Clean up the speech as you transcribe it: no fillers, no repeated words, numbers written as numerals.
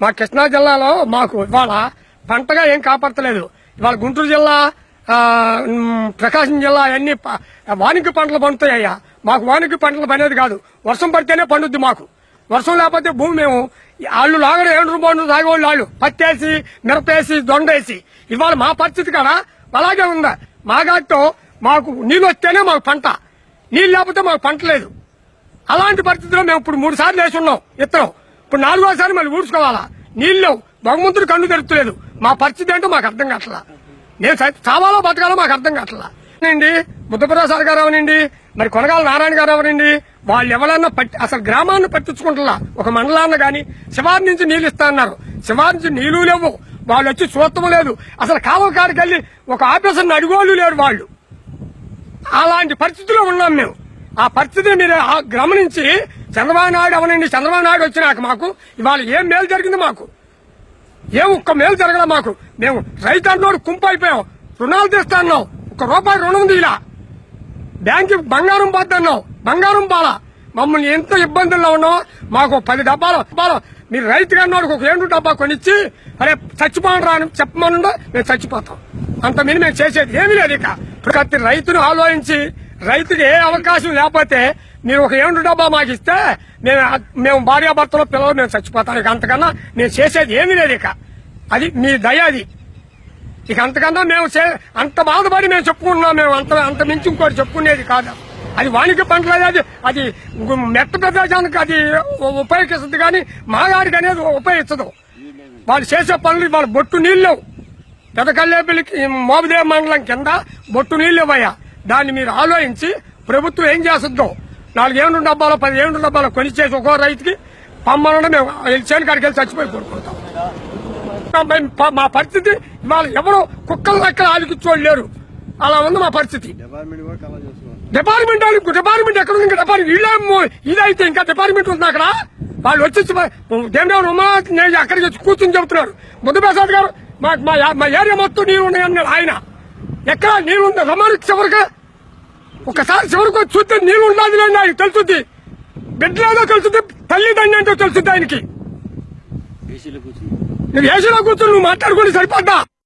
మా కృష్ణా జిల్లాలో మాకు ఇవాళ పంటగా ఏం కాపాడతలేదు. ఇవాళ గుంటూరు జిల్లా, ప్రకాశం జిల్లా అన్ని వాణిజ్య పంటలు పండుతాయ్యా. మాకు వాణిజ్య పంటలు పనేది కాదు. వర్షం పడితేనే పండుద్ది మాకు. వర్షం లేకపోతే భూమి మేము వాళ్ళు లాగడం 7 రూపాయలు తాగేవాళ్ళు వాళ్ళు పత్తేసి, మిరపేసి, దొండేసి. ఇవాళ మా పరిస్థితి కదా అలాగే ఉందా. మాగాట్లో మాకు నీళ్ళు వస్తేనే మాకు పంట, నీళ్ళు లేకపోతే మాకు పంట లేదు. అలాంటి పరిస్థితిలో మేము ఇప్పుడు 3 సార్లు వేసి ఉన్నాం ఇత్తనం. ఇప్పుడు 4వ మళ్ళీ ఊడ్చుకోవాలా. నీళ్ళు లేవు, భగవంతుడు కన్ను తెరుస్తలేదు. మా పరిస్థితి ఏంటో మాకు అర్థం కావట్లా. నేను చావాలో బతకాలో మాకు అర్థం కావట్లా. బుద్ధప్రసాద్ గారు అవనండి, మరి కొనగాల నారాయణ గారు అవనండి, వాళ్ళు ఎవరన్నా అసలు గ్రామాన్ని పట్టించుకుంటున్నా. ఒక మండలాన్ని గాని శివారి నుంచి నీళ్లు ఇస్తా అన్నారు. శివారి నుంచి నీళ్లు లేవు, వాళ్ళు వచ్చి చూడటం లేదు. అసలు కావల కాడికి వెళ్ళి ఒక ఆఫీసర్ని అడిగోళ్ళు లేరు వాళ్ళు. అలాంటి పరిస్థితిలో ఉన్నాం మేము. ఆ పరిస్థితిని మీరు గమనించి చంద్రబాబు నాయుడు అవనండి, చంద్రబాబు నాయుడు వచ్చినాక మాకు ఇవాళ ఏం మేలు జరిగింది? మాకు ఏం ఒక్క మేలు జరగల. మాకు మేము రైతు అన్నోడు కుంపు అయిపోయాం. రుణాలు తీస్తా అన్నాం, ₹1 రుణం ఉంది. ఇలా బ్యాంకు బంగారం పోద్దన్నావు, బంగారం పాలా. మమ్మల్ని ఎంత ఇబ్బందుల్లో ఉన్నామో మాకు 10 డబ్బాలు మీరు రైతు కన్నోడికి ఒక 7 డబ్బా కొనిచ్చి అరే చచ్చిపోను రా అని చెప్పమనుండో మేము చచ్చిపోతాం. అంత మిని మేము చేసేది ఏమీ లేదు. ఇక ప్రతి రైతును ఆలోచించి రైతుకి ఏ అవకాశం లేకపోతే మీరు ఒక 7 డబ్బా మాకు ఇస్తే మేము భార్యాభర్తలో పిల్లలు మేము చచ్చిపోతాం. ఇక అంతకన్నా నేను చేసేది ఏమీ లేదు. ఇక అది మీ దయ. అది ఇక అంతకన్నా మేము అంత బాధపడి మేము చెప్పుకుంటున్నాం. మేము అంత మించి ఇంకోటి చెప్పుకునేది కాదు. అది వాణిజ్య పంటలు, అది మెట్ట ప్రదేశానికి అది ఉపయోగిస్తుంది, కానీ మాగాడికి అనేది ఉపయోగించదు. వాళ్ళు చేసే పనులు వాళ్ళ బొట్టు నీళ్ళు లేవు. పెదకల్లేపల్లికి మోబదేవ మండలం కింద బొట్టు నీళ్ళు ఇవ్వయా. దాన్ని మీరు ఆలోచించి ప్రభుత్వం ఏం చేస్తుందో 4 డబ్బాలు 10 డబ్బాలు కొనిచ్చేసి ఒక్కో రైతుకి పమ్మనంటే మేము చేను కాడికి వెళ్ళి చచ్చిపోయి కోరుకుంటాం. మా పరిస్థితి ఇవాళ ఎవరు కుక్కల దగ్గర ఆలోచించోళ్ళు లేరు. అలా ఉంది మా పరిస్థితి. డిపార్ట్మెంట్ ఎక్కడ ఉంది? ఇంకా డిపార్ట్మెంట్ ఇదైతే ఇంకా డిపార్ట్మెంట్ ఉంది అక్కడ. వాళ్ళు వచ్చి దేవదేవ ఉమానాథ్ అక్కడికి వచ్చి కూర్చొని చెబుతున్నారు. బుద్ధప్రసాద్ గారు మా ఏరియా మొత్తం నీళ్ళు ఉన్నాయన్నాడు ఆయన. ఎక్కడ నీళ్ళు ఉంది? రమానికి చివరికి ఒకసారి చివరికి వచ్చి చూస్తే నీళ్ళు ఉండాలి ఆయన తెలుస్తుంది. బిడ్డలో తెలుస్తుంది, తల్లిదండ్రి అంటే తెలుస్తుంది ఆయనకి. నువ్వు ఏసీలో కూర్చొని నువ్వు మాట్లాడుకుని సరిపోద్దా?